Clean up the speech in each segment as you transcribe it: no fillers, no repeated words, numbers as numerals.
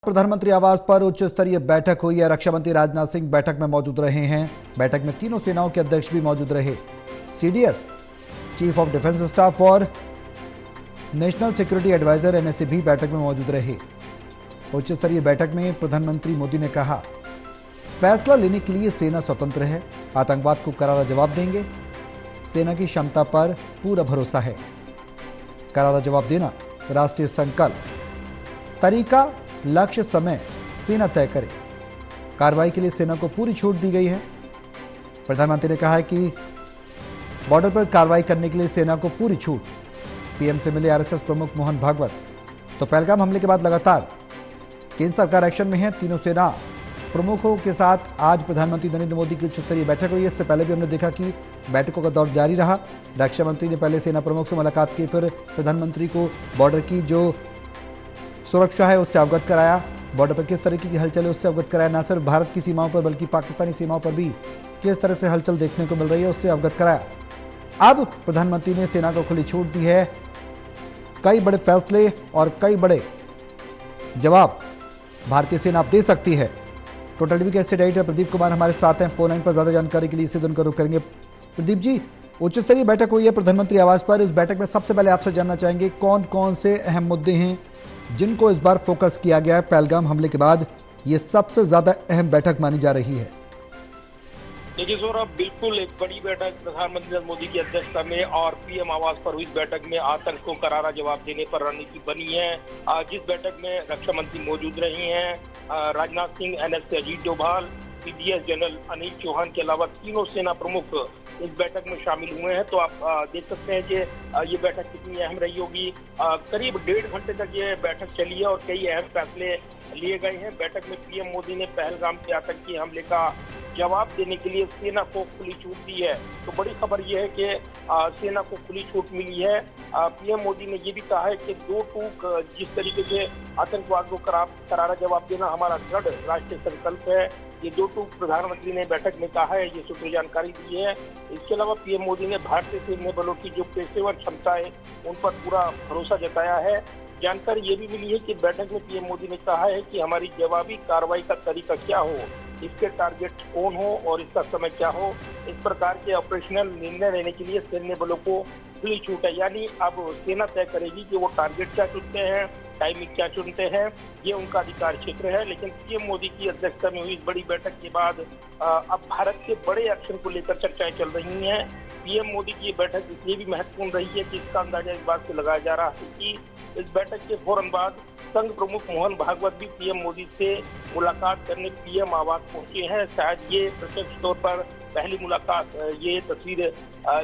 प्रधानमंत्री आवास पर उच्च स्तरीय बैठक हुई है। रक्षा मंत्री राजनाथ सिंह बैठक में मौजूद रहे हैं। बैठक में तीनों सेनाओं के अध्यक्ष भी मौजूद रहे। CDS, chief of defence staff और नेशनल सिक्योरिटी एडवाइजर एनएसए भी बैठक में मौजूद रहे। उच्च स्तरीय बैठक में प्रधानमंत्री मोदी ने कहा, फैसला लेने के लिए सेना स्वतंत्र है, आतंकवाद को करारा जवाब देंगे, सेना की क्षमता पर पूरा भरोसा है। करारा जवाब देना राष्ट्रीय संकल्प, तरीका, लक्ष्य, समय सेना तय करे। कार्रवाई के लिए सेना को पूरी छूट दी गई है। प्रधानमंत्री ने कहा है कि बॉर्डर पर कार्रवाई करने के लिए सेना को पूरी छूट। पीएम से मिले आरएसएस प्रमुख मोहन भागवत। तो पहलगाम हमले के बाद लगातार केंद्र सरकार एक्शन में है। तीनों सेना प्रमुखों के साथ आज प्रधानमंत्री नरेंद्र मोदी की उच्च स्तरीय बैठक हुई है। इससे पहले भी हमने देखा कि बैठकों का दौर जारी रहा। रक्षा मंत्री ने पहले सेना प्रमुख से मुलाकात की, फिर प्रधानमंत्री को बॉर्डर की जो सुरक्षा है उससे अवगत कराया, बॉर्डर पर किस तरीके की हलचल है उससे अवगत कराया। न सिर्फ भारत की सीमाओं पर बल्कि पाकिस्तानी सीमाओं पर भी किस तरह से हलचल देखने को मिल रही है उससे अवगत कराया। अब प्रधानमंत्री ने सेना को खुली छूट दी है। कई बड़े फैसले और कई बड़े जवाब भारतीय सेना अब दे सकती है। टोटल टीवी के एस्टेट एडिटर प्रदीप कुमार हमारे साथ हैं फोन लाइन पर। ज्यादा जानकारी के लिए इसे उनका रुख करेंगे। प्रदीप जी, उच्च स्तरीय बैठक हुई है प्रधानमंत्री आवास पर। इस बैठक में सबसे पहले आपसे जानना चाहेंगे कौन कौन से अहम मुद्दे हैं जिनको इस बार फोकस किया गया है। पहलगाम हमले के बाद ये सबसे ज्यादा अहम बैठक मानी जा रही है। देखिए सौरभ, बिल्कुल एक बड़ी बैठक प्रधानमंत्री नरेंद्र मोदी की अध्यक्षता में और पीएम आवास पर हुई बैठक में आतंक को करारा जवाब देने पर रणनीति बनी है। जिस बैठक में रक्षा मंत्री मौजूद रही हैं, Rajnath Singh, NSA Ajit Doval, CDS general Anil Chauhan के अलावा तीनों सेना प्रमुख इस बैठक में शामिल हुए हैं। तो आप देख सकते हैं कि ये बैठक कितनी अहम रही होगी। करीब 1.5 घंटे तक ये बैठक चली है और कई अहम फैसले लिए गए हैं। बैठक में पीएम मोदी ने पहलगाम के आतंकी हमले का जवाब देने के लिए सेना को खुली छूट दी है। तो बड़ी खबर यह है कि सेना को खुली छूट मिली है। पीएम मोदी ने ये भी कहा है कि दो टूक जिस तरीके से आतंकवाद को करारा जवाब देना हमारा दृढ़ राष्ट्रीय संकल्प है, ये दो टूक प्रधानमंत्री ने बैठक में कहा है, ये सूत्र जानकारी दी है। इसके अलावा पीएम मोदी ने भारतीय सैन्य बलों की जो पेशेवर क्षमता है उन पर पूरा भरोसा जताया है। जानकारी ये भी मिली है कि बैठक में पीएम मोदी ने कहा है कि हमारी जवाबी कार्रवाई का तरीका क्या हो, इसके टारगेट कौन हो और इसका समय क्या हो, इस प्रकार के ऑपरेशनल निर्णय लेने के लिए सैन्य बलों को खुली छूट है। यानी अब सेना तय करेगी कि वो टारगेट क्या चुनते हैं, टाइमिंग क्या चुनते हैं, ये उनका अधिकार क्षेत्र है। लेकिन पीएम मोदी की अध्यक्षता में हुई इस बड़ी बैठक के बाद अब भारत के बड़े एक्शन को लेकर चर्चाएं चल रही हैं। पीएम मोदी की बैठक इसलिए भी महत्वपूर्ण रही है कि इसका अंदाजा इस बात से लगाया जा रहा है कि इस बैठक के फौरन बाद संघ प्रमुख मोहन भागवत भी पीएम मोदी से मुलाकात करने पीएम आवास पहुंचे हैं। शायद ये प्रत्यक्ष तौर पर पहली मुलाकात, ये तस्वीर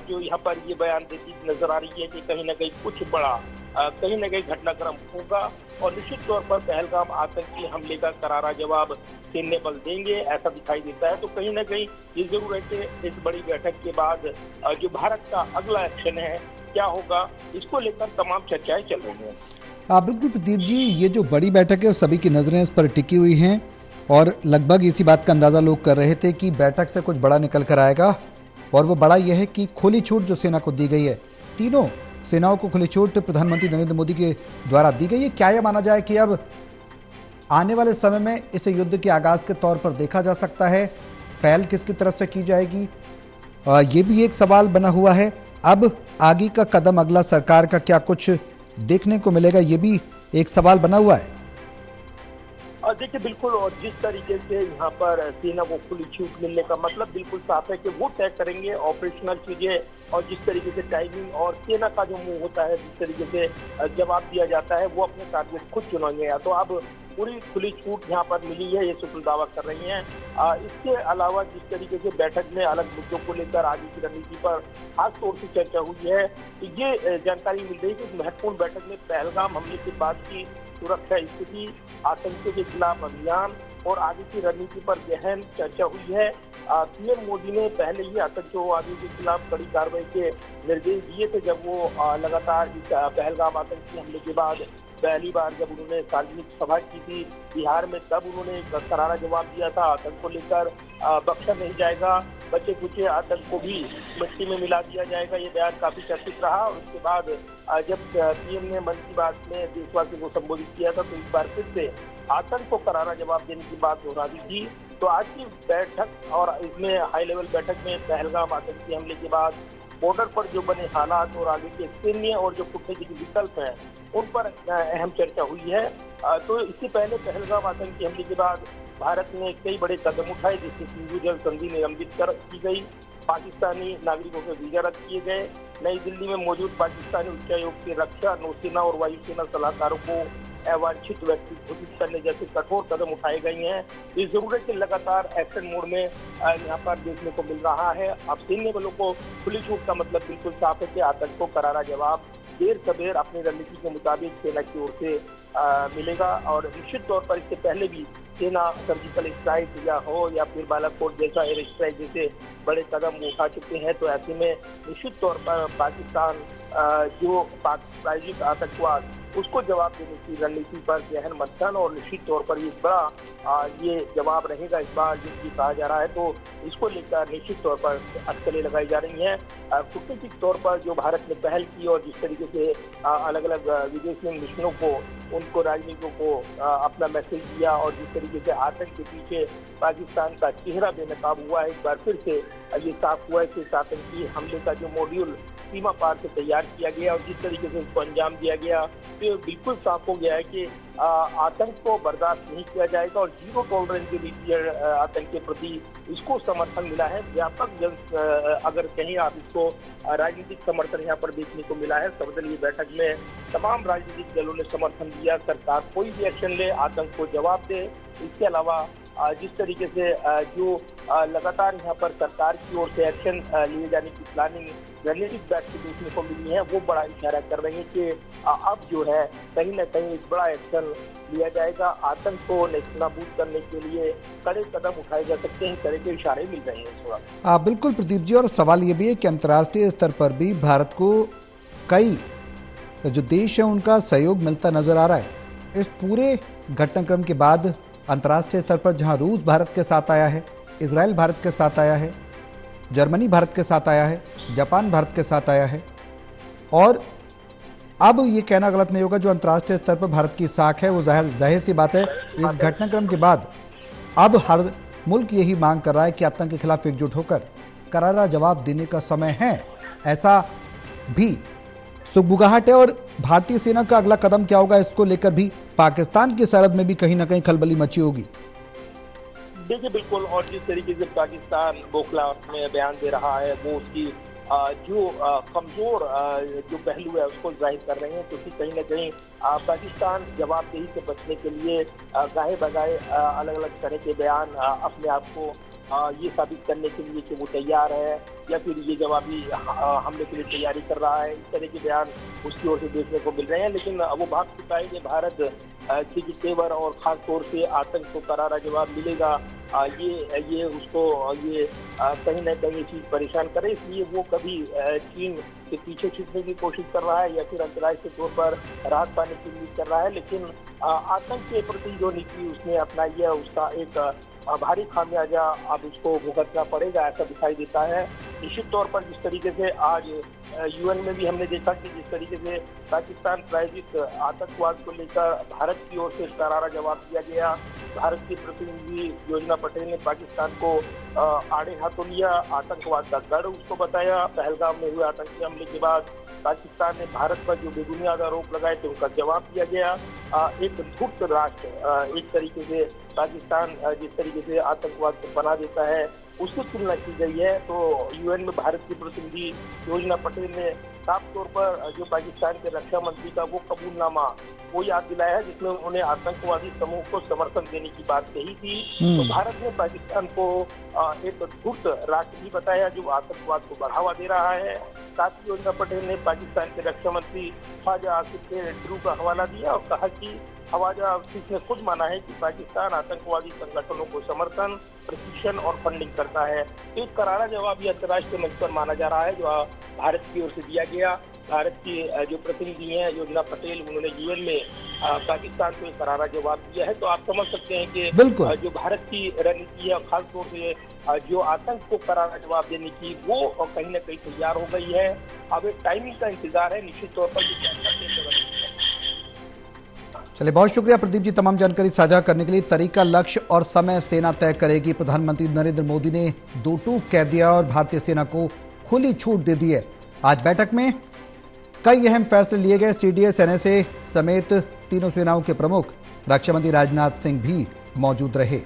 जो यहाँ पर ये बयान देती नजर आ रही है कि कहीं न कहीं कुछ बड़ा, कहीं न कहीं घटनाक्रम होगा और निश्चित तौर पर पहलगाम आतंकी हमले का करारा जवाब सैन्य बल देंगे, ऐसा दिखाई देता है। तो कहीं न कहीं ये जरूर है कि इस बड़ी बैठक के बाद जो भारत का अगला एक्शन है क्या होगा, इसको लेकर तमाम चर्चाएं चल रही हैं। बिल्कुल प्रदीप जी, ये जो बड़ी बैठक है सभी की नजरें इस पर टिकी हुई हैं और लगभग इसी बात का अंदाजा लोग कर रहे थे कि बैठक से कुछ बड़ा निकल कर आएगा। और वो बड़ा यह है कि खुली छूट जो सेना को दी गई है, तीनों सेनाओं को खुली छूट प्रधानमंत्री नरेंद्र मोदी के द्वारा दी गई है। क्या यह माना जाए कि अब आने वाले समय में इसे युद्ध के आगाज के तौर पर देखा जा सकता है? पहल किसकी तरफ से की जाएगी, ये भी एक सवाल बना हुआ है। अब आगे का कदम अगला सरकार का क्या कुछ देखने को मिलेगा, ये भी एक सवाल बना हुआ है। और देखिए बिल्कुल, और जिस तरीके से यहाँ पर सेना को खुली छूट मिलने का मतलब बिल्कुल साफ है कि वो तय करेंगे ऑपरेशनल चीजें और जिस तरीके से टाइमिंग और सेना का जो मुंह होता है, जिस तरीके से जवाब दिया जाता है, वो अपने टारगेट खुद चुनेंगे। तो अब पूरी खुली छूट यहाँ पर मिली है, ये सूत्र दावा कर रही हैं। इसके अलावा जिस तरीके से बैठक में अलग मुद्दों को लेकर आगे की रणनीति पर खास तौर से चर्चा हुई है, ये जानकारी मिल रही है कि महत्वपूर्ण बैठक में पहलगाम हमले के बाद की सुरक्षा स्थिति, आतंकियों के खिलाफ अभियान और आगे की रणनीति पर गहन चर्चा हुई है। पीएम मोदी ने पहले ही आतंकवादियों के खिलाफ कड़ी कार्रवाई के निर्देश दिए थे जब वो लगातार इस पहलगाम आतंकी हमले के बाद पहली बार जब उन्होंने सार्वजनिक सभा की थी बिहार में, तब उन्होंने करारा जवाब दिया था, आतंक को लेकर बख्शा नहीं जाएगा। बचे कुचे आतंक को भी मिट्टी में मिला दिया जाएगा। ये बयान काफी चर्चित रहा और उसके बाद जब पीएम ने मन की बात में देशवासियों को संबोधित किया था तो इस बार फिर से आतंक को करारा जवाब देने की बात दोहरा दी थी। तो आज की बैठक और इसमें हाई लेवल बैठक में पहलगाम आतंकी हमले के बाद बॉर्डर पर जो बने हालात और आगे के सैन्य और जो कूटनीतिक विकल्प हैं उन पर अहम चर्चा हुई है। तो इससे पहले पहलगाम आतंकी हमले के बाद भारत ने कई बड़े कदम उठाए, जिससे सिंधु जल संधि निलंबित की गई, पाकिस्तानी नागरिकों के वीजा रद्द किए गए, नई दिल्ली में मौजूद पाकिस्तानी उच्चायोग के रक्षा, नौसेना और वायुसेना सलाहकारों को अवांछित व्यक्ति घोषित करने जैसे कठोर कदम उठाए गए हैं। इस जरूरत के लगातार एक्शन मोड में यहाँ पर देखने को मिल रहा है। अब सैन्य बलों को खुली छूट का मतलब बिल्कुल साफ है कि आतंक को करारा जवाब देर सबेर अपनी रणनीति के मुताबिक सेना की ओर से मिलेगा। और निश्चित तौर पर इससे पहले भी सेना सर्जिकल स्ट्राइक या फिर बालाकोट जैसा एयर स्ट्राइक जैसे बड़े कदम उठा चुके हैं। तो ऐसे में निश्चित तौर पर पाकिस्तान जो प्रायोजित आतंकवाद उसको जवाब देने की रणनीति पर गहन मंथन और निश्चित तौर पर ये बड़ा ये जवाब रहेगा इस बार जो कहा जा रहा है। तो इसको लेकर निश्चित तौर पर अटकलें लगाई जा रही हैं। कूटनीतिक तौर पर जो भारत ने पहल की और जिस तरीके से अलग अलग विदेशी मिशनों को उनको राजनीतिकों को अपना मैसेज दिया और जिस तरीके से आतंक के पीछे पाकिस्तान का चेहरा बेनकाब हुआ है, एक बार फिर से ये साफ हुआ है कि इस आतंकी हमले का जो मॉड्यूल सीमा पार से तैयार किया गया और जिस तरीके से उसको अंजाम दिया गया तो बिल्कुल साफ हो गया है कि आतंक को बर्दाश्त नहीं किया जाएगा और जीरो टॉलरेंस की नीति आतंक के प्रति इसको समर्थन मिला है। व्यापक अगर कहीं आप इसको राजनीतिक समर्थन यहाँ पर देखने को मिला है। सर्वदलीय बैठक में तमाम राजनीतिक दलों ने समर्थन दिया, सरकार कोई भी एक्शन ले, आतंक को जवाब दे। इसके अलावा जिस तरीके से जो लगातार यहाँ पर सरकार की ओर से एक्शन लिए जाने की प्लानिंग रणनीतिक बैठक देखने को मिली है, वो बड़ा इशारा कर रही है कि अब जो है कहीं न कहीं एक बड़ा एक्शन लिया जाएगा। आतंक को नेस्तनाबूद करने के लिए कड़े कदम उठाए जा सकते हैं, तरह के इशारे मिल रहे हैं। बिल्कुल प्रदीप जी, और सवाल ये भी है कि अंतर्राष्ट्रीय स्तर पर भी भारत को कई जो देश है उनका सहयोग मिलता नजर आ रहा है। इस पूरे घटनाक्रम के बाद अंतर्राष्ट्रीय स्तर पर जहां रूस भारत के साथ आया है, इजराइल भारत के साथ आया है, जर्मनी भारत के साथ आया है, जापान भारत के साथ आया है, और अब ये कहना गलत नहीं होगा जो अंतर्राष्ट्रीय स्तर पर भारत की साख है वो जाहिर सी बात है इस घटनाक्रम के बाद अब हर मुल्क यही मांग कर रहा है कि आतंक के खिलाफ एकजुट होकर करारा जवाब देने का समय है। ऐसा भी सुगबुगाहट है और भारतीय सेना का अगला कदम क्या होगा इसको लेकर भी पाकिस्तान की सरहद में भी कहीं ना कहीं खलबली मची होगी। देखिए बिल्कुल, और जिस तरीके से पाकिस्तान बोखला में बयान दे रहा है वो उसकी जो कमजोर जो पहलू है उसको जाहिर कर रहे हैं, क्योंकि कहीं न कहीं पाकिस्तान जवाबदेही से बचने के लिए गाहे बगाए अलग अलग तरह के बयान अपने आप को ये साबित करने के लिए कि वो तैयार है या फिर ये जवाबी हमले के लिए तैयारी कर रहा है, इस तरह के बयान उसकी ओर से देखने को मिल रहे हैं। लेकिन वो भाग चुका है कि भारत के जो तेवर और खास तौर से आतंक को करारा जवाब मिलेगा, ये उसको ये कहीं ना कहीं चीज परेशान करे, इसलिए वो कभी चीन के पीछे छूटने की कोशिश कर रहा है या फिर अंतर्राष्ट्रीय तौर पर राहत पाने की उम्मीद कर रहा है। लेकिन आतंक के प्रति जो नीति उसने अपनाई है उसका एक भारी खामियाजा अब उसको भुगतना पड़ेगा, ऐसा दिखाई देता है। निश्चित तौर पर जिस तरीके से आज यूएन में भी हमने देखा कि जिस तरीके से पाकिस्तान प्रायोजित आतंकवाद को लेकर भारत की ओर से करारा जवाब दिया गया, भारत की प्रतिनिधि योजना पटेल ने पाकिस्तान को आड़े हाथों लिया, आतंकवाद का गढ़ उसको बताया। पहलगाम में हुए आतंकी हमले के बाद पाकिस्तान ने भारत पर जो बेबुनियाद आरोप लगाए थे उनका जवाब दिया गया। एक धूर्त राष्ट्र एक तरीके से पाकिस्तान जिस तरीके से आतंकवाद को बना देता है उसकी तुलना की गई है। तो यूएन में भारत की प्रतिनिधि योजना पटेल ने साफ तौर पर जो पाकिस्तान के रक्षा मंत्री का वो कबूलनामा वो याद दिलाया है जिसमें उन्होंने आतंकवादी समूह को समर्थन देने की बात कही थी। तो भारत ने पाकिस्तान को एक धूर्त राष्ट्र भी बताया जो आतंकवाद को बढ़ावा दे रहा है। साथ ही योजना पटेल ने पाकिस्तान के रक्षा मंत्री ख्वाजा आसिफ के इंटरव्यू का हवाला दिया और कहा कि ख्वाजा आसिफ ने खुद माना है कि पाकिस्तान आतंकवादी संगठनों को समर्थन, प्रशिक्षण और फंडिंग करता है। तो एक करारा जवाब ये अंतर्राष्ट्रीय मंच पर माना जा रहा है जो भारत की ओर से दिया गया। भारत की जो प्रतिनिधि हैं योजना पटेल, उन्होंने यूएन में पाकिस्तान को एक करारा जवाब दिया है। तो आप समझ सकते हैं कि बिल्कुल। जो भारत की रणनीति है, खासतौर से जो आतंक को करारा जवाब देने की, वो कहीं न कहीं तैयार हो गई है। अब एक टाइमिंग का इंतजार है, निश्चित तौर पर। चलिए, बहुत शुक्रिया प्रदीप जी तमाम जानकारी साझा करने के लिए। तरीका, लक्ष्य और समय सेना तय करेगी। प्रधानमंत्री नरेंद्र मोदी ने दो टूक कह दिया और भारतीय सेना को खुली छूट दे दी है। आज बैठक में कई अहम फैसले लिए गए। सीडीएस, एनएसए समेत तीनों सेनाओं के प्रमुख रक्षा मंत्री राजनाथ सिंह भी मौजूद रहे।